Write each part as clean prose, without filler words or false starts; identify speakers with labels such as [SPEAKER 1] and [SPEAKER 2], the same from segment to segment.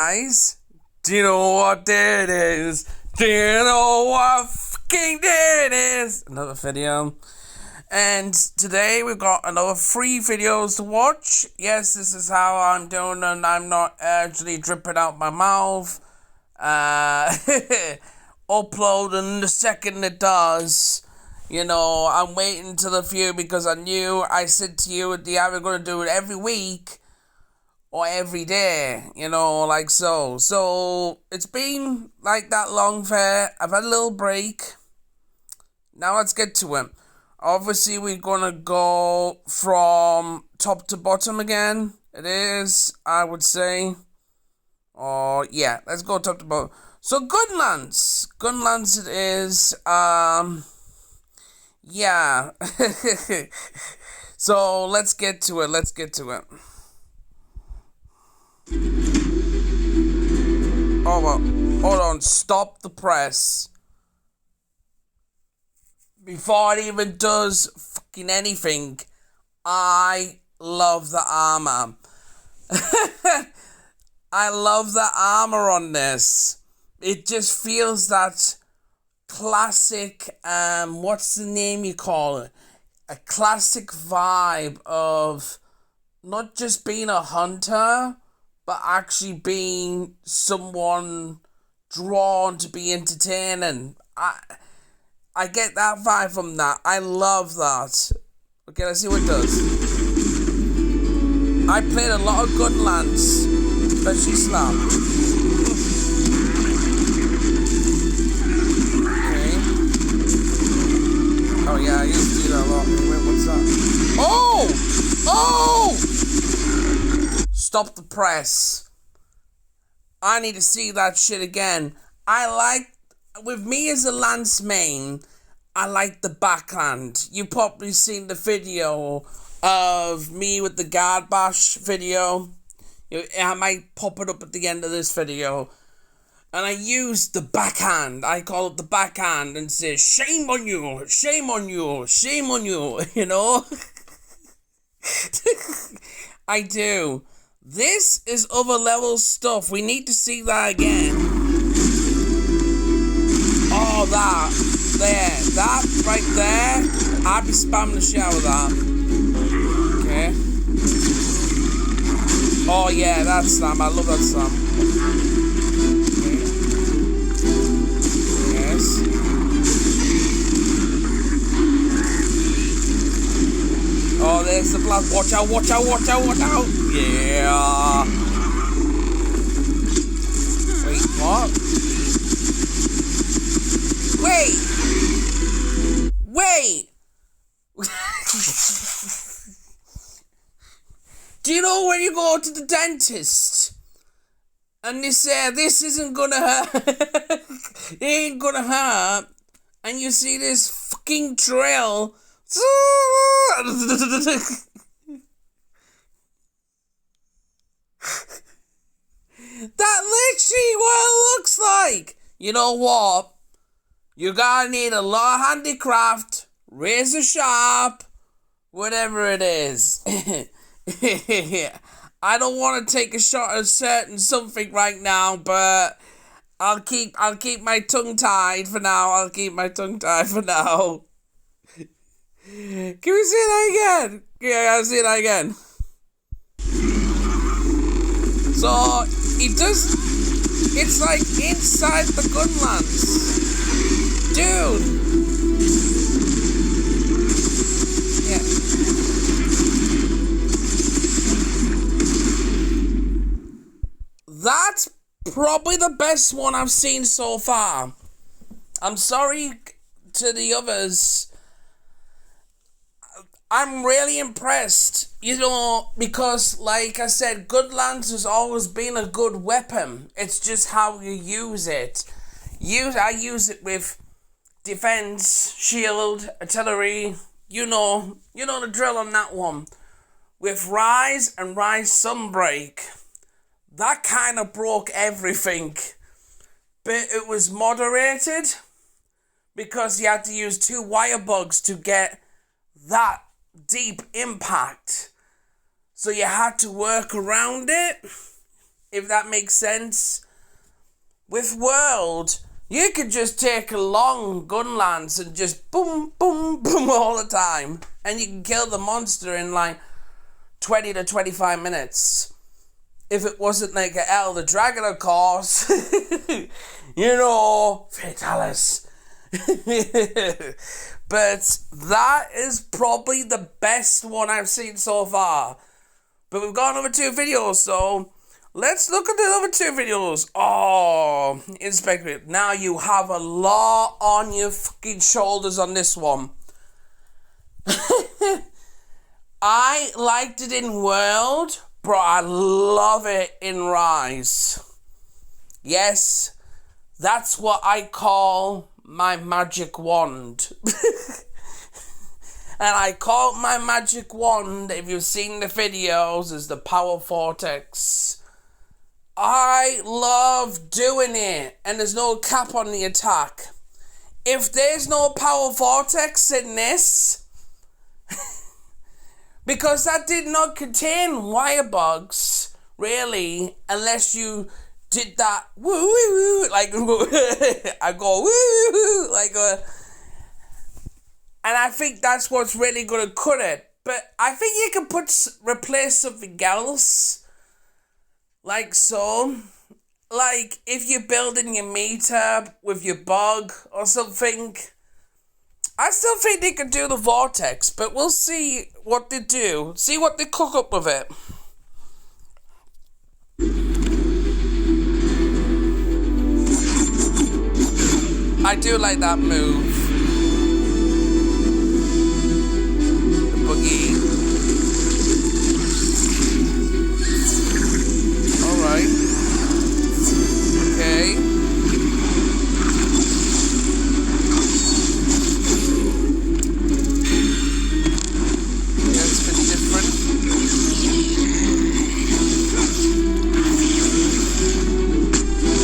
[SPEAKER 1] guys, do you know what it is? Do you know what fucking day it is? Another video. And today we've got another 3 videos to watch. Yes, this is how I'm doing, and I'm not actually dripping out my mouth. Uploading the second it does. You know, I'm waiting till the few because I said to you at the we're going to do it every week or every day, you know, like so. So it's been like that long fair. I've had a little break. Now let's get to it. Obviously, we're going to go from top to bottom again. It is, I would say. Oh, yeah, let's go top to bottom. So, Gunlance. Gunlance it is. Yeah. So, let's get to it. Oh, well, hold on. Stop the press. Before it even does fucking anything, I love the armor. I love the armor on this. It just feels that classic, what's the name you call it? A classic vibe of not just being a hunter, but actually being someone drawn to be entertaining. I get that vibe from that. I love that. Okay, let's see what it does. I played a lot of Gunlance, especially Slap. Okay. Oh yeah, I used to do that a lot. Wait, what's that? Oh! Stop the press. I need to see that shit again. With me as a Lance main, I like the backhand. You've probably seen the video of me with the guard bash video. I might pop it up at the end of this video. And I use the backhand. I call it the backhand and say, shame on you, shame on you, shame on you, you know? I do. This is other level stuff. We need to see that again. Oh, that right there, I'd be spamming the shit out of that. Okay. Oh yeah, that slam, I love that slam. Okay. Yes. Oh, there's the blast. Watch out, watch out, watch out, watch out. Yeah. Wait, what? Wait! Do you know when you go to the dentist and they say this isn't gonna hurt, it ain't gonna hurt, and you see this fucking drill? That literally what it looks like. You know what? You're gonna need a lot of handicraft, razor sharp, whatever it is. I don't want to take a shot at certain something right now, but I'll keep my tongue tied for now. Can we see that again? Yeah, I'll see that again. So it's like inside the Gunlance. Dude! Yeah. That's probably the best one I've seen so far. I'm sorry to the others. I'm really impressed, you know, because, like I said, Gunlance has always been a good weapon. It's just how you use it. I use it with defense, shield, artillery, you know the drill on that one. With Rise and Rise Sunbreak, that kind of broke everything. But it was moderated because you had to use 2 wire bugs to get that deep impact. So you had to work around it. if that makes sense. With World, you could just take a long Gunlance and just boom, boom, boom all the time. And you can kill the monster in like 20 to 25 minutes. If it wasn't like an Elder Dragon, of course. You know, Fatalis. But that is probably the best one I've seen so far. But we've got another 2 videos, so let's look at the other 2 videos. Oh, Inspector. Now you have a lot on your fucking shoulders on this one. I liked it in World, but I love it in Rise. Yes, that's what I call my magic wand. And I call my magic wand, if you've seen the videos, as the Power Vortex. I love doing it, and there's no cap on the attack. If there's no Power Vortex in this, because that did not contain wire bugs, really, unless you did that woo woo woo, like I go woo woo, like and I think that's what's really gonna cut it. But I think you can replace something else, like so, like if you're building your meter with your bug or something. I still think they could do the Vortex, but we'll see what they do. See what they cook up with it. I do like that move. The boogie. Alright. Okay.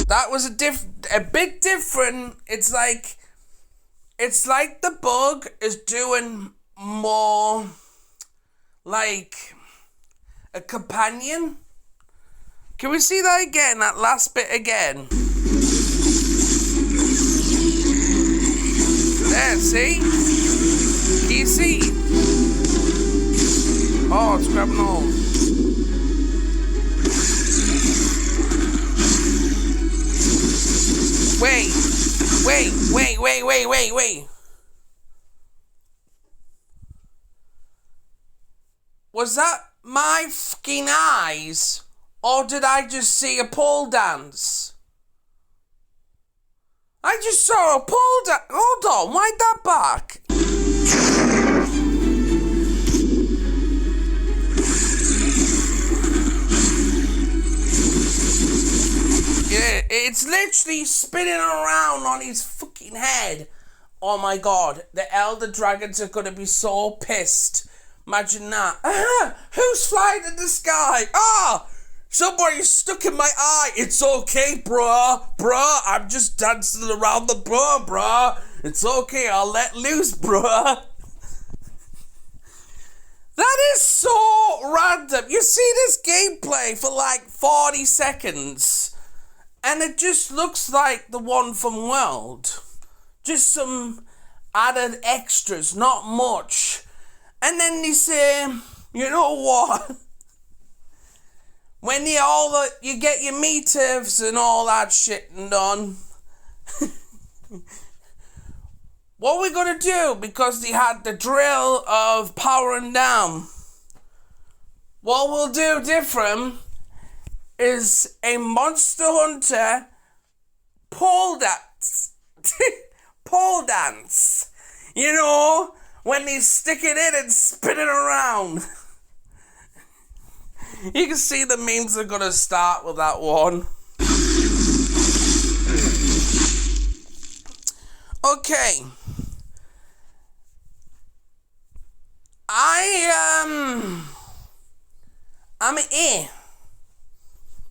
[SPEAKER 1] That was a bit different. It's like the bug is doing more like a companion. Can we see that again? That last bit again. There, see? Can you see? Oh, it's grabbing hold. Wait. Was that my fucking eyes? Or did I just see a pole dance? I just saw a pole dance. Hold on, wind that back. Yeah, it's literally spinning around on his fucking head. Oh my god, the Elder Dragons are gonna be so pissed. Imagine that. Who's flying in the sky? Somebody's stuck in my eye. It's okay, bruh. I'm just dancing around the bruh. It's okay, I'll let loose, bruh. That is so random. You see this gameplay for like 40 seconds. And it just looks like the one from World. Just some added extras, not much. And then they say, you know what? When you get your meters and all that shit done, what are we gonna do? Because they had the drill of powering down. What we'll do different is a Monster Hunter pole dance. Pole dance. You know, when they stick it in and spin it around. You can see the memes are gonna start with that one. Okay. I'm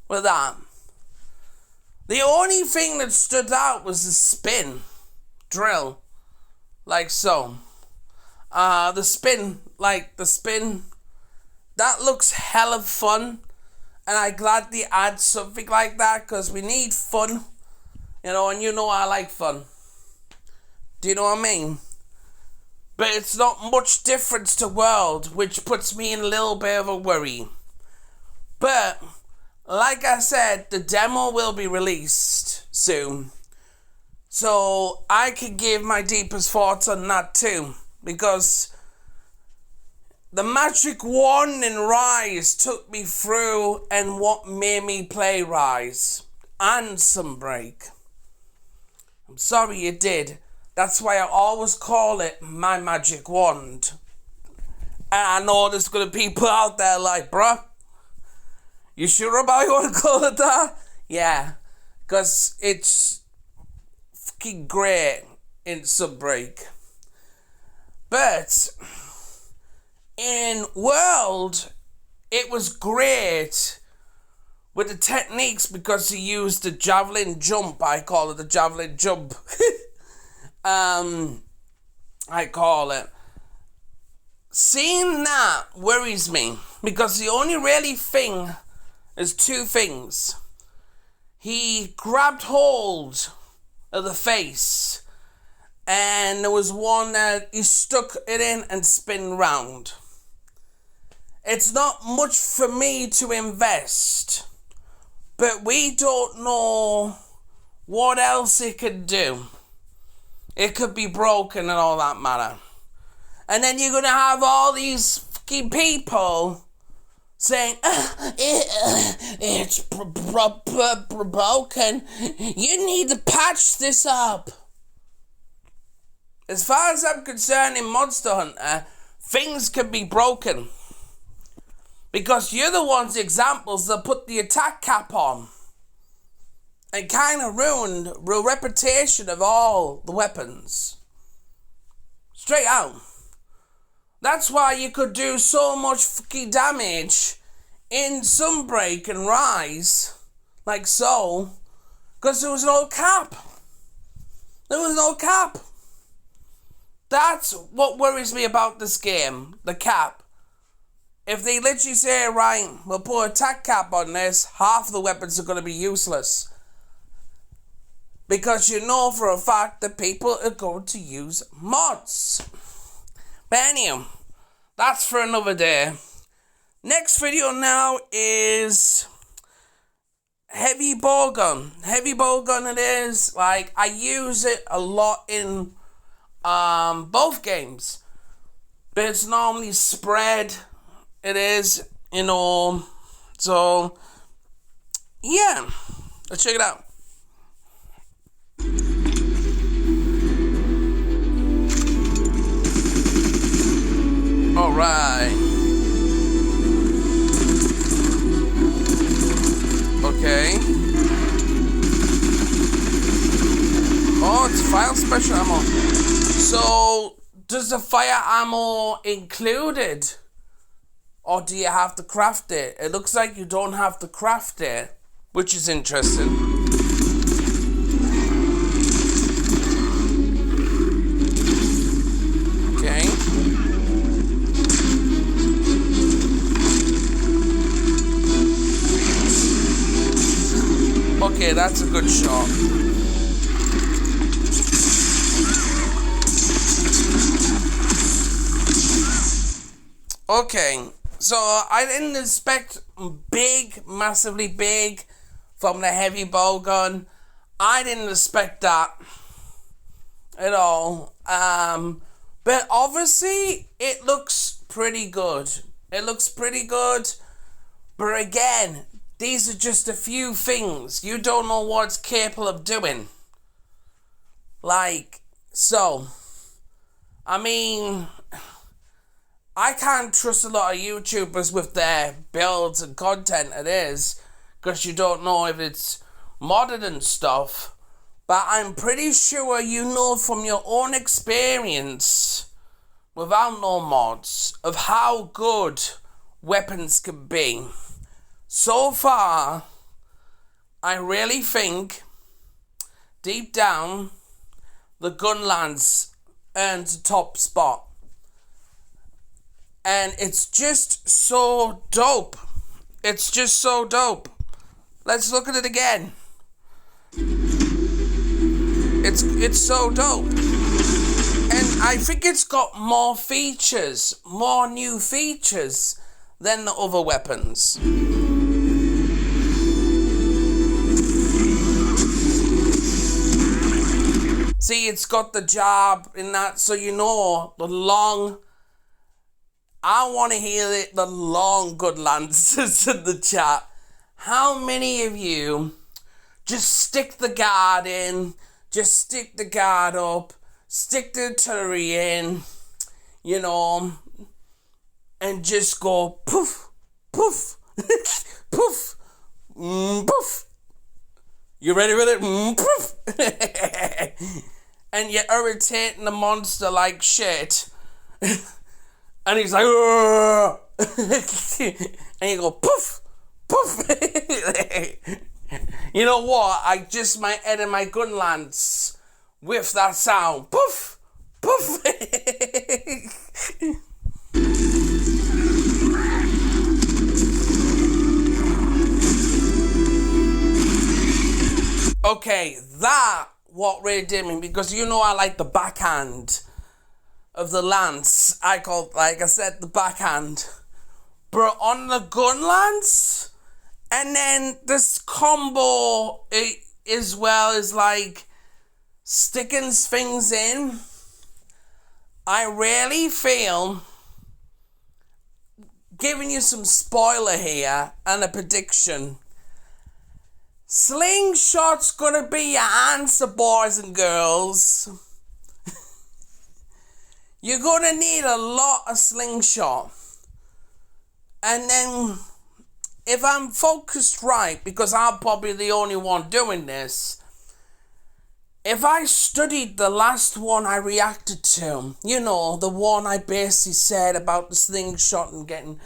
[SPEAKER 1] with that. The only thing that stood out was the spin drill, like so. The spin, that looks hella fun. And I gladly add something like that because we need fun, and you know I like fun. Do you know what I mean? But it's not much difference to World, which puts me in a little bit of a worry. But, like I said, the demo will be released soon. So, I can give my deepest thoughts on that too. Because the magic wand in Rise took me through and what made me play Rise. And Sunbreak. I'm sorry it did. That's why I always call it my magic wand. And I know there's going to be people out there like, bruh, you sure about you want to call it that? Yeah, because it's fucking great in Sunbreak. But in World, it was great with the techniques because he used the javelin jump. I call it the javelin jump. I call it. Seeing that worries me because the only really thing is two things. He grabbed hold of the face and there was one that he stuck it in and spin round. It's not much for me to invest, but we don't know what else it could do. It could be broken and all that matter. And then you're going to have all these fucking people saying, it's broken. You need to patch this up. As far as I'm concerned in Monster Hunter, things can be broken. Because you're the ones, examples, that put the attack cap on. And kind of ruined the reputation of all the weapons. Straight out. That's why you could do so much fucking damage in Sunbreak and Rise. Like so. Because there was no cap. There was no cap. That's what worries me about this game. The cap. If they literally say, right, we'll put a attack cap on this, half the weapons are going to be useless. Because you know for a fact that people are going to use mods. But anyway, that's for another day. Next video now is heavy bowgun. Heavy bowgun it is. Like, I use it a lot in both games. But it's normally spread. It is, So, yeah. Let's check it out. Alright. Okay. Oh, it's fire special ammo. So, does the fire ammo included? Or do you have to craft it? It looks like you don't have to craft it, which is interesting. Okay, that's a good shot. Okay, so I didn't expect massively big from the heavy bowgun. I didn't expect that at all. But obviously, it looks pretty good. It looks pretty good. But again, these are just a few things. You don't know what it's capable of doing. Like, so. I mean, I can't trust a lot of YouTubers with their builds and content it is. Because you don't know if it's modded and stuff. But I'm pretty sure you know from your own experience, without no mods, of how good weapons can be. So far, I really think, deep down, the Gunlance earned the top spot. And it's just so dope. It's just so dope. Let's look at it again. It's so dope. And I think it's got more features, more new features than the other weapons. See, it's got the jab in that, so you know the long. I want to hear it, the long Gunlances in the chat. How many of you just stick the guard in, just stick the guard up, stick the artillery in, you know, and just go poof, poof, poof, poof. You ready with it? Poof. And you're irritating the monster like shit. And he's like, and you go poof, poof. You know what? I just might edit my Gunlance with that sound. Poof, poof. Okay, that what really did me, because you know I like the backhand of the lance. I call, like I said, the backhand. But on the Gunlance, and then this combo as well is like sticking things in. I really feel, giving you some spoiler here and a prediction, slingshot's gonna be your answer, boys and girls. You're gonna need a lot of slingshot. And then, if I'm focused right, because I'm probably the only one doing this, if I studied the last one I reacted to, you know, the one I basically said about the slingshot and getting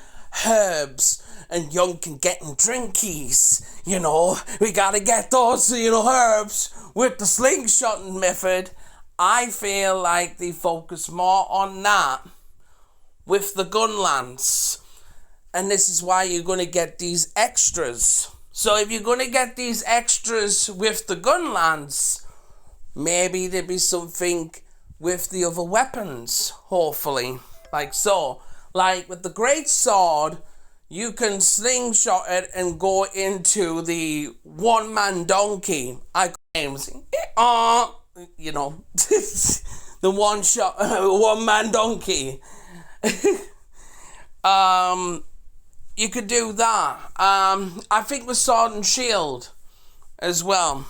[SPEAKER 1] herbs and Yunkin getting drinkies, you know, we gotta get those, you know, herbs with the slingshot method. I feel like they focus more on that with the Gunlance. And this is why you're going to get these extras. So if you're going to get these extras with the Gunlance, maybe there'll be something with the other weapons, hopefully. Like so. Like with the Great Sword, you can slingshot it and go into the one-man donkey. I names. You know, the one-man donkey. You could do that. I think with Sword and Shield as well.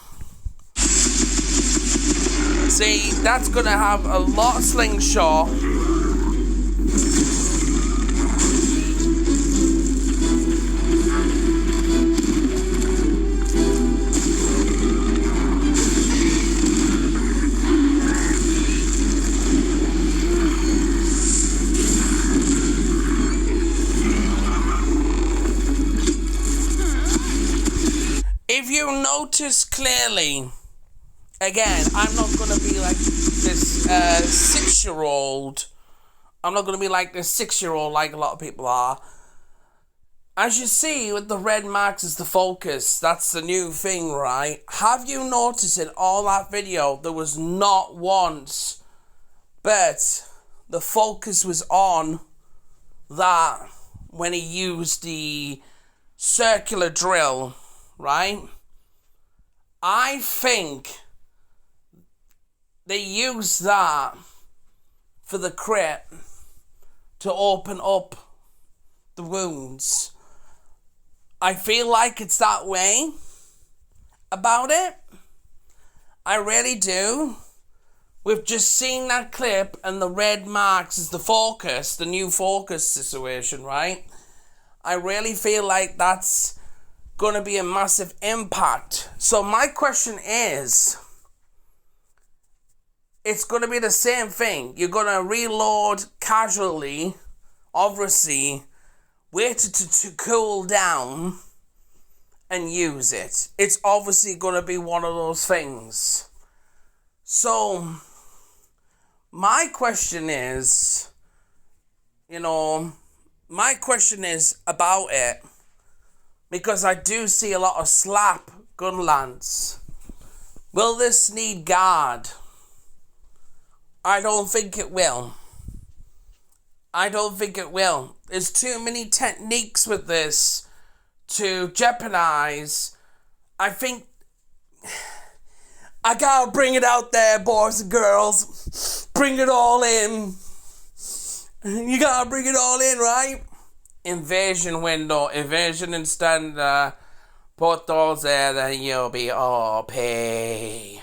[SPEAKER 1] See, that's going to have a lot of slingshot. If you notice clearly, again, I'm not going to be like this 6-year-old. I'm not going to be like this 6-year-old like a lot of people are. As you see, with the red marks is the focus. That's the new thing, right? Have you noticed in all that video, there was not once, but the focus was on that when he used the circular drill, right? I think they use that for the crit to open up the wounds. I feel like it's that way about it. I really do. We've just seen that clip and the red marks is the focus, the new focus situation, right? I really feel like that's going to be a massive impact. So my question is, it's going to be the same thing. You're going to reload casually, obviously, wait to cool down and use it. It's obviously going to be one of those things. So my question is, my question is about it. because I do see a lot of slap Gunlance. Will this need guard? I don't think it will. I don't think it will. There's too many techniques with this to jeopardize. I think I gotta bring it out there, boys and girls. Bring it all in. You gotta bring it all in, right? Invasion window, invasion and standard. Put those there, then you'll be all pay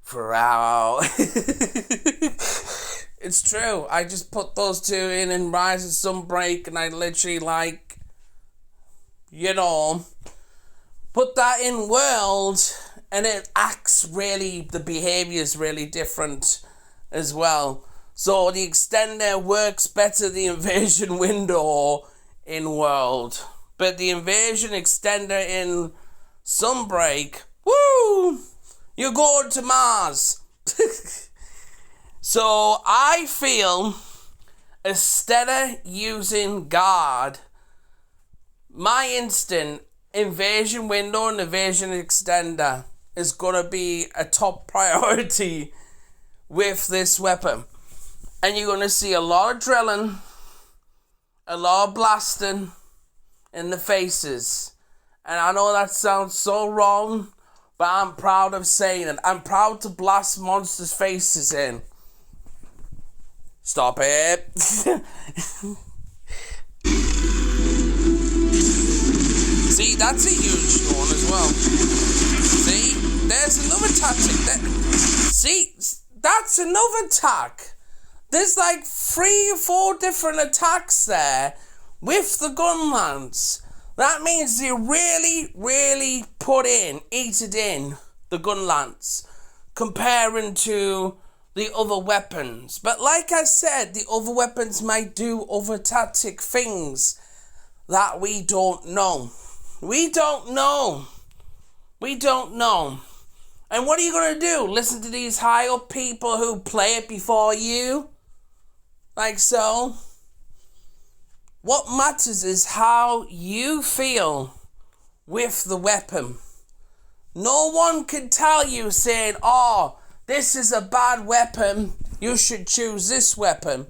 [SPEAKER 1] for our. It's true. I just put those two in Rise and Sunbreak, and I literally put that in World, and it acts really, the behavior is really different as well. So the extender works better the invasion window in World. But the invasion extender in Sunbreak, woo! You're going to Mars. So I feel instead of using guard, my instant invasion window and invasion extender is going to be a top priority with this weapon. And you're going to see a lot of drilling, a lot of blasting in the faces. And I know that sounds so wrong, but I'm proud of saying it. I'm proud to blast monsters' faces in. Stop it. See, that's a huge one as well. See, there's another tactic. See, that's another attack. There's like 3 or 4 different attacks there with the Gunlance. That means they really, really eated in the Gunlance comparing to the other weapons. But like I said, the other weapons might do other tactic things that we don't know. We don't know. And what are you going to do? Listen to these high up people who play it before you? Like so? What matters is how you feel with the weapon. No one can tell you saying, oh, this is a bad weapon, you should choose this weapon.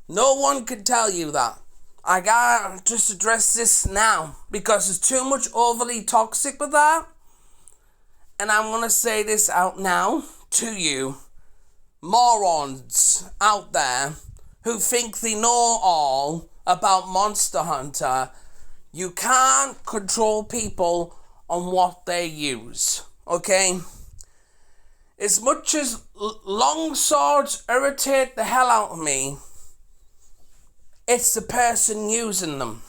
[SPEAKER 1] No one can tell you that. I gotta just address this now because there's too much overly toxic with that. And I'm gonna say this out now to you morons out there who think they know all about Monster Hunter. You can't control people on what they use, okay? As much as long swords irritate the hell out of me, it's the person using them.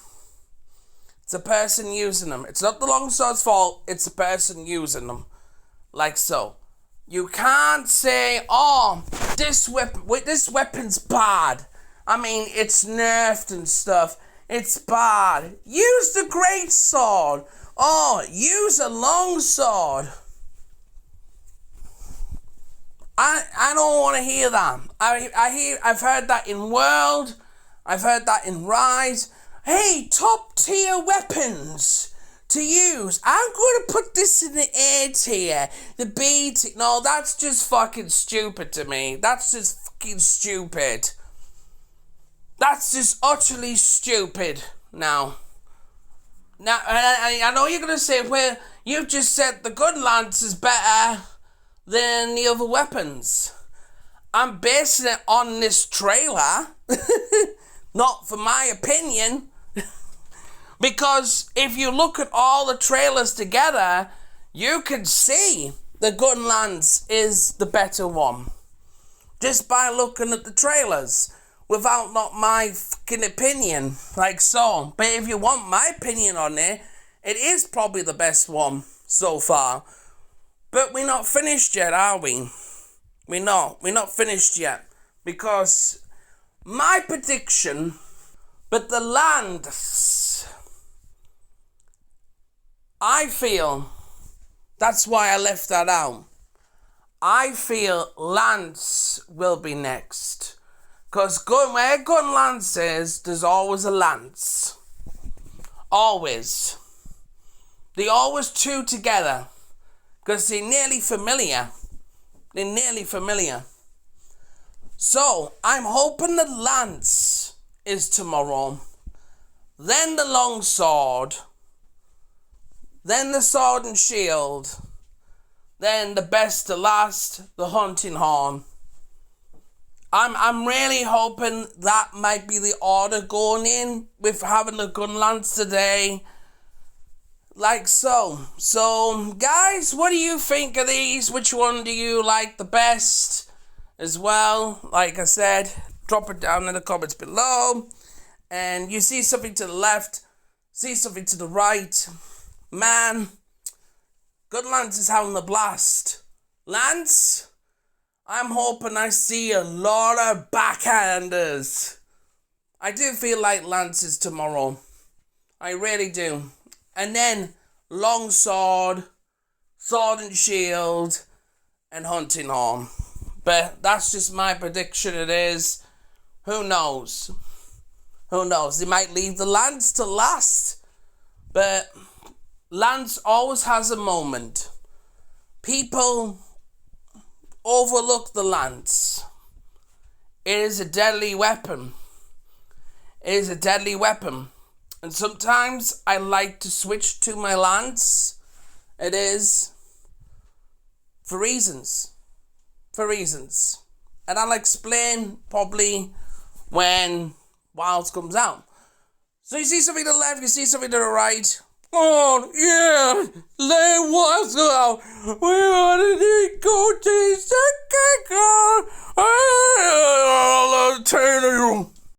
[SPEAKER 1] It's the person using them. It's not the long sword's fault, it's the person using them. Like so. You can't say, oh, this weapon's bad. I mean, it's nerfed and stuff. It's bad. Use the great sword. Oh, use a long sword. I don't want to hear that. I've heard that in World. I've heard that in Rise. Hey, top tier weapons to use. I'm going to put this in the A tier, the B tier. No, that's just fucking stupid to me. That's just fucking stupid. That's just utterly stupid now. Now, I know you're going to say, well, you just said the Gunlance is better than the other weapons. I'm basing it on this trailer, not for my opinion. Because if you look at all the trailers together, you can see the Gunlance is the better one. Just by looking at the trailers. Without not my fucking opinion. Like so. But if you want my opinion on it, it is probably the best one so far. But we're not finished yet, are we? We're not finished yet. Because my prediction, but the Lance, I feel, that's why I left that out. I feel Lance will be next. Because where Gunlance is, there's always a Lance. Always. They always two together because they're nearly familiar. So I'm hoping that Lance is tomorrow, then the longsword, then the sword and shield, then the best to last, the hunting horn. I'm really hoping that might be the order going in with having the Gunlance today. Like so. So, guys, what do you think of these? Which one do you like the best as well? Like I said, drop it down in the comments below. And you see something to the left, see something to the right. Man, Gunlance is having a blast. Lance, I'm hoping I see a lot of backhanders. I do feel like Lance is tomorrow. I really do. And then longsword, sword and shield, and hunting horn. But that's just my prediction. It is. Who knows? Who knows? They might leave the Lance to last. But Lance always has a moment. People overlook the Lance. It is a deadly weapon. It is a deadly weapon. And sometimes I like to switch to my Lance. It is for reasons. And I'll explain probably when Wilds comes out. So you see something to the left, you see something to the right. Oh, yeah, let us go. We want to go to the second car. I'll tell you.